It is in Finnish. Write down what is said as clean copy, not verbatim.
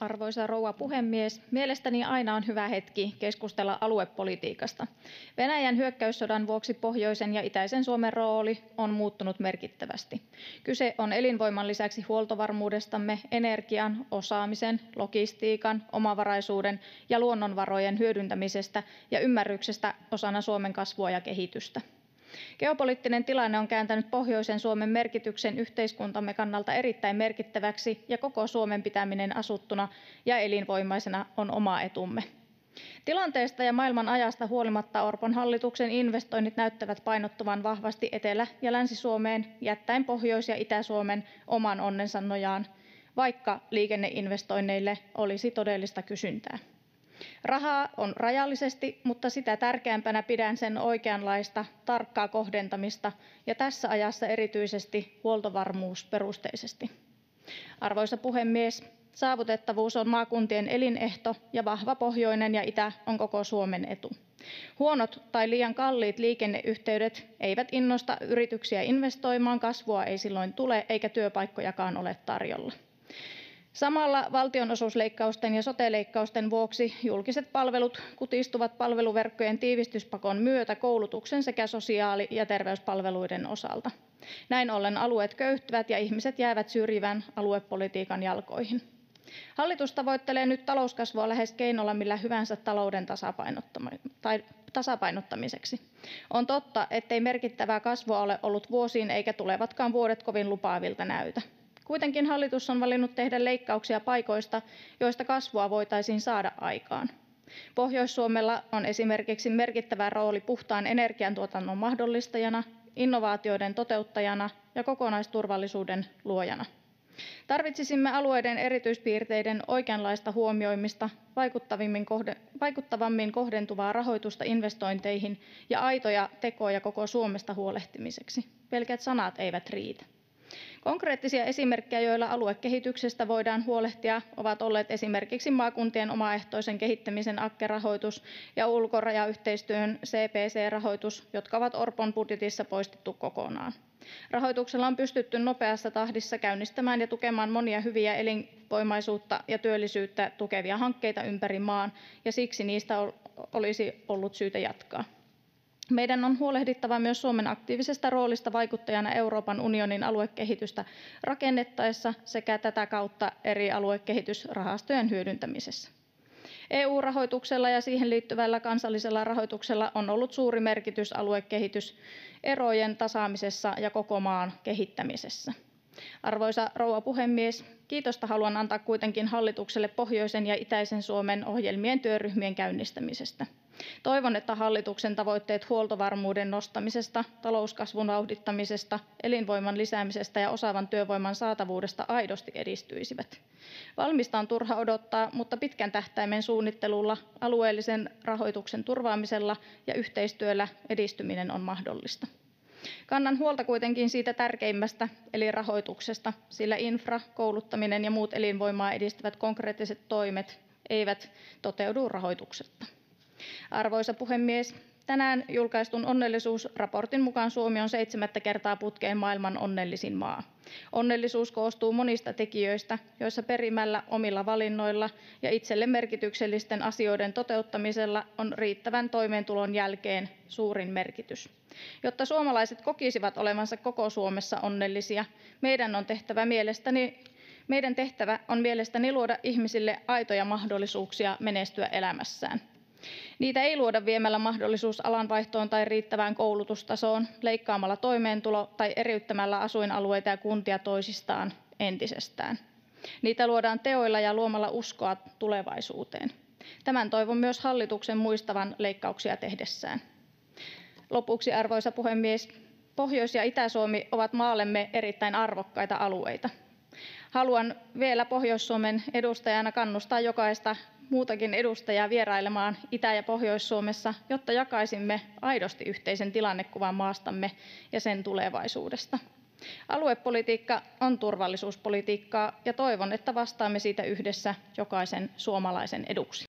Arvoisa rouva puhemies, mielestäni aina on hyvä hetki keskustella aluepolitiikasta. Venäjän hyökkäyssodan vuoksi pohjoisen ja itäisen Suomen rooli on muuttunut merkittävästi. Kyse on elinvoiman lisäksi huoltovarmuudestamme, energian, osaamisen, logistiikan, omavaraisuuden ja luonnonvarojen hyödyntämisestä ja ymmärryksestä osana Suomen kasvua ja kehitystä. Geopoliittinen tilanne on kääntänyt pohjoisen Suomen merkityksen yhteiskuntamme kannalta erittäin merkittäväksi ja koko Suomen pitäminen asuttuna ja elinvoimaisena on oma etumme. Tilanteesta ja maailman ajasta huolimatta Orpon hallituksen investoinnit näyttävät painottuvan vahvasti Etelä- ja Länsi-Suomeen jättäen Pohjois- ja Itä-Suomen oman onnensa nojaan, vaikka liikenneinvestoinneille olisi todellista kysyntää. Rahaa on rajallisesti, mutta sitä tärkeämpänä pidän sen oikeanlaista, tarkkaa kohdentamista ja tässä ajassa erityisesti huoltovarmuusperusteisesti. Arvoisa puhemies, saavutettavuus on maakuntien elinehto ja vahva pohjoinen ja itä on koko Suomen etu. Huonot tai liian kalliit liikenneyhteydet eivät innosta yrityksiä investoimaan, kasvua ei silloin tule eikä työpaikkojakaan ole tarjolla. Samalla valtionosuusleikkausten ja sote-leikkausten vuoksi julkiset palvelut kutistuvat palveluverkkojen tiivistyspakon myötä koulutuksen sekä sosiaali- ja terveyspalveluiden osalta. Näin ollen alueet köyhtyvät ja ihmiset jäävät syrjivän aluepolitiikan jalkoihin. Hallitus tavoittelee nyt talouskasvua lähes keinolla millä hyvänsä talouden tasapainottamiseksi. On totta, ettei merkittävää kasvua ole ollut vuosiin eikä tulevatkaan vuodet kovin lupaavilta näytä. Kuitenkin hallitus on valinnut tehdä leikkauksia paikoista, joista kasvua voitaisiin saada aikaan. Pohjois-Suomella on esimerkiksi merkittävä rooli puhtaan energiantuotannon mahdollistajana, innovaatioiden toteuttajana ja kokonaisturvallisuuden luojana. Tarvitsisimme alueiden erityispiirteiden oikeanlaista huomioimista, vaikuttavammin kohdentuvaa rahoitusta investointeihin ja aitoja tekoja koko Suomesta huolehtimiseksi. Pelkät sanat eivät riitä. Konkreettisia esimerkkejä, joilla aluekehityksestä voidaan huolehtia, ovat olleet esimerkiksi maakuntien omaehtoisen kehittämisen AKKE-rahoitus ja ulkorajayhteistyön CPC-rahoitus, jotka ovat Orpon budjetissa poistettu kokonaan. Rahoituksella on pystytty nopeassa tahdissa käynnistämään ja tukemaan monia hyviä elinvoimaisuutta ja työllisyyttä tukevia hankkeita ympäri maan, ja siksi niistä olisi ollut syytä jatkaa. Meidän on huolehdittava myös Suomen aktiivisesta roolista vaikuttajana Euroopan unionin aluekehitystä rakennettaessa sekä tätä kautta eri aluekehitysrahastojen hyödyntämisessä. EU-rahoituksella ja siihen liittyvällä kansallisella rahoituksella on ollut suuri merkitys aluekehityserojen tasaamisessa ja koko maan kehittämisessä. Arvoisa rouva puhemies, kiitosta haluan antaa kuitenkin hallitukselle pohjoisen ja itäisen Suomen ohjelmien työryhmien käynnistämisestä. Toivon, että hallituksen tavoitteet huoltovarmuuden nostamisesta, talouskasvun vauhdittamisesta, elinvoiman lisäämisestä ja osaavan työvoiman saatavuudesta aidosti edistyisivät. Valmista on turha odottaa, mutta pitkän tähtäimen suunnittelulla, alueellisen rahoituksen turvaamisella ja yhteistyöllä edistyminen on mahdollista. Kannan huolta kuitenkin siitä tärkeimmästä, eli rahoituksesta, sillä infra, kouluttaminen ja muut elinvoimaa edistävät konkreettiset toimet eivät toteudu rahoituksetta. Arvoisa puhemies, tänään julkaistun onnellisuusraportin mukaan Suomi on 7. kertaa putkeen maailman onnellisin maa. Onnellisuus koostuu monista tekijöistä, joissa perimällä omilla valinnoilla ja itselle merkityksellisten asioiden toteuttamisella on riittävän toimeentulon jälkeen suurin merkitys. Jotta suomalaiset kokisivat olevansa koko Suomessa onnellisia, meidän tehtävä on mielestäni luoda ihmisille aitoja mahdollisuuksia menestyä elämässään. Niitä ei luoda viemällä mahdollisuus alanvaihtoon tai riittävään koulutustasoon, leikkaamalla toimeentulo- tai eriyttämällä asuinalueita ja kuntia toisistaan entisestään. Niitä luodaan teoilla ja luomalla uskoa tulevaisuuteen. Tämän toivon myös hallituksen muistavan leikkauksia tehdessään. Lopuksi, arvoisa puhemies, Pohjois- ja Itä-Suomi ovat maallemme erittäin arvokkaita alueita. Haluan vielä Pohjois-Suomen edustajana kannustaa jokaista muutakin edustajaa vierailemaan Itä- ja Pohjois-Suomessa, jotta jakaisimme aidosti yhteisen tilannekuvan maastamme ja sen tulevaisuudesta. Aluepolitiikka on turvallisuuspolitiikkaa ja toivon, että vastaamme siitä yhdessä jokaisen suomalaisen eduksi.